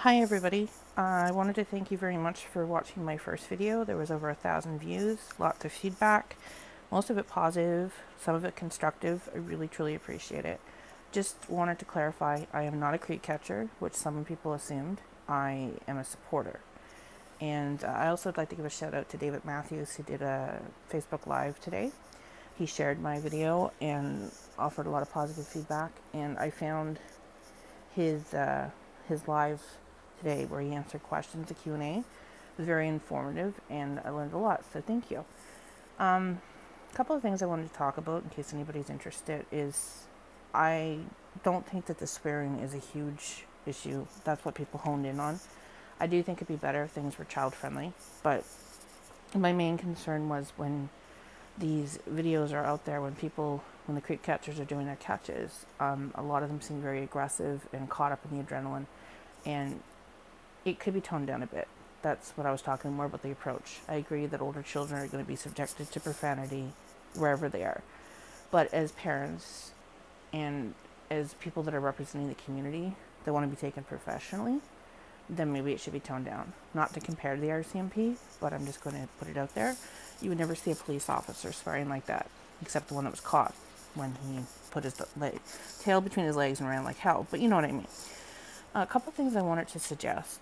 Hi everybody. I wanted to thank you very much for watching my first video. There was over 1,000 views, lots of feedback, most of it positive, some of it constructive. I really truly appreciate it. Just wanted to clarify, I am not a creek catcher, which some people assumed. I am a supporter. And I also would like to give a shout out to David Matthews, who did a Facebook Live today. He shared my video and offered a lot of positive feedback, and I found his live today where he answered questions, the Q&A, was very informative, and I learned a lot, so thank you. A couple of things I wanted to talk about in case anybody's interested is I don't think that the swearing is a huge issue. That's what people honed in on. I do think it'd be better if things were child friendly, but my main concern was when these videos are out there, when the creek catchers are doing their catches, a lot of them seem very aggressive and caught up in the adrenaline, and it could be toned down a bit. That's what I was talking more about, the approach. I agree that older children are going to be subjected to profanity wherever they are. But as parents and as people that are representing the community that want to be taken professionally, then maybe it should be toned down. Not to compare to the RCMP, but I'm just going to put it out there. You would never see a police officer swearing like that, except the one that was caught when he put his tail between his legs and ran like hell. But you know what I mean. A couple things I wanted to suggest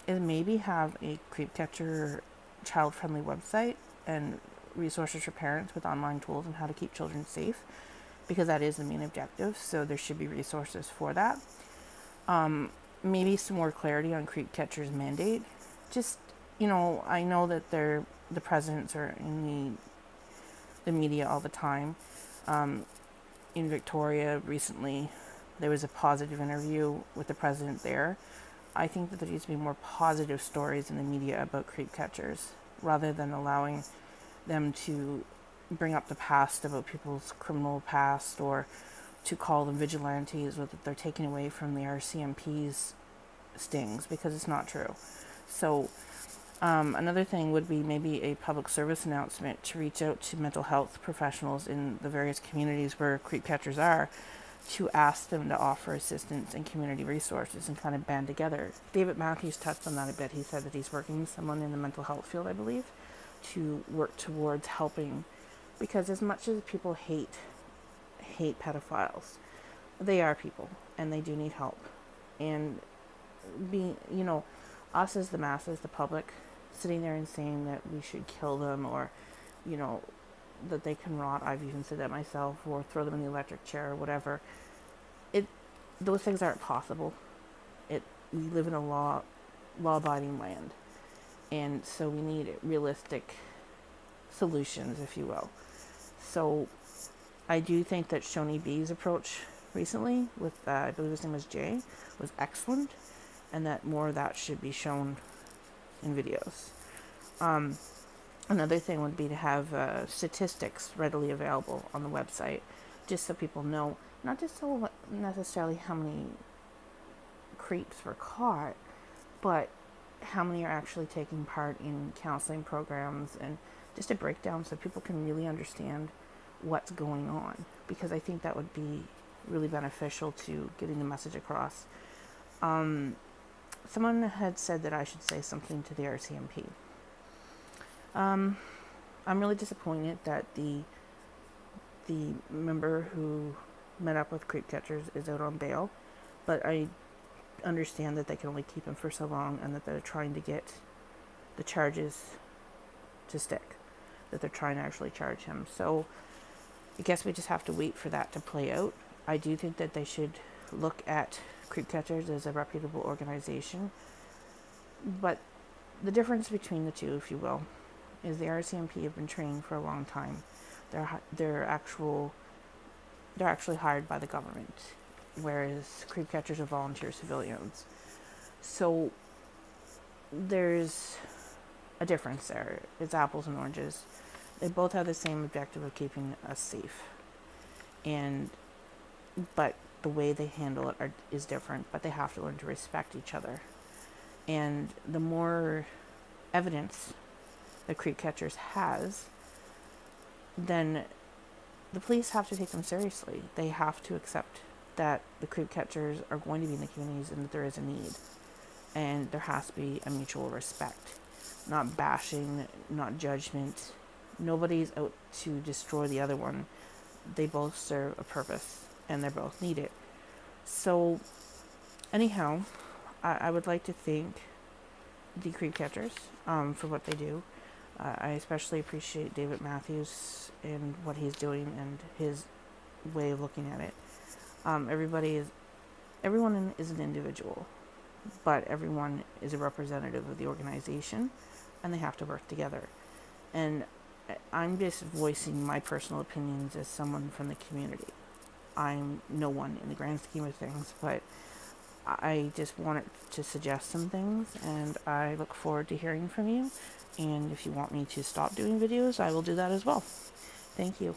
is maybe have a creep catcher child-friendly website and resources for parents with online tools on how to keep children safe, because that is the main objective. So there should be resources for that. Maybe some more clarity on creep catchers' mandate. Just, I know that the presidents are in the media all the time. In Victoria recently, there was a positive interview with the president there. I think that there needs to be more positive stories in the media about creep catchers, rather than allowing them to bring up the past about people's criminal past, or to call them vigilantes, or that they're taking away from the RCMP's stings, because it's not true. So another thing would be maybe a public service announcement to reach out to mental health professionals in the various communities where creep catchers are, to ask them to offer assistance and community resources and kind of band together. David Matthews touched on that a bit. He said that he's working with someone in the mental health field, I believe, to work towards helping, because as much as people hate pedophiles, they are people and they do need help. And being, us as the masses, the public, sitting there and saying that we should kill them, or, that they can rot, I've even said that myself, or throw them in the electric chair or whatever. Those things aren't possible. We live in a law-abiding land, and so we need realistic solutions, if you will. So I do think that Shoni B's approach recently with, I believe his name was Jay, was excellent, and that more of that should be shown in videos. Another thing would be to have statistics readily available on the website, just so people know, not just so necessarily how many creeps were caught, but how many are actually taking part in counseling programs, and just a breakdown so people can really understand what's going on, because I think that would be really beneficial to getting the message across. Someone had said that I should say something to the RCMP. I'm really disappointed that the member who met up with creep catchers is out on bail, but I understand that they can only keep him for so long, and that they're trying to get the charges to stick, that they're trying to actually charge him. So I guess we just have to wait for that to play out. I do think that they should look at creep catchers as a reputable organization, but the difference between the two, if you will, is the RCMP have been trained for a long time. They're actually hired by the government, whereas creep catchers are volunteer civilians. So there's a difference there. It's apples and oranges. They both have the same objective of keeping us safe, but the way they handle it is different. But they have to learn to respect each other. And the more evidence the creep catchers has, then the police have to take them seriously. They have to accept that the creep catchers are going to be in the communities and that there is a need. And there has to be a mutual respect, not bashing, not judgment. Nobody's out to destroy the other one. They both serve a purpose and they're both needed. So anyhow, I would like to thank the creep catchers for what they do. I especially appreciate David Matthews and what he's doing and his way of looking at it. Everyone is an individual, but everyone is a representative of the organization, and they have to work together. And I'm just voicing my personal opinions as someone from the community. I'm no one in the grand scheme of things, but I just wanted to suggest some things, and I look forward to hearing from you. And if you want me to stop doing videos, I will do that as well. Thank you.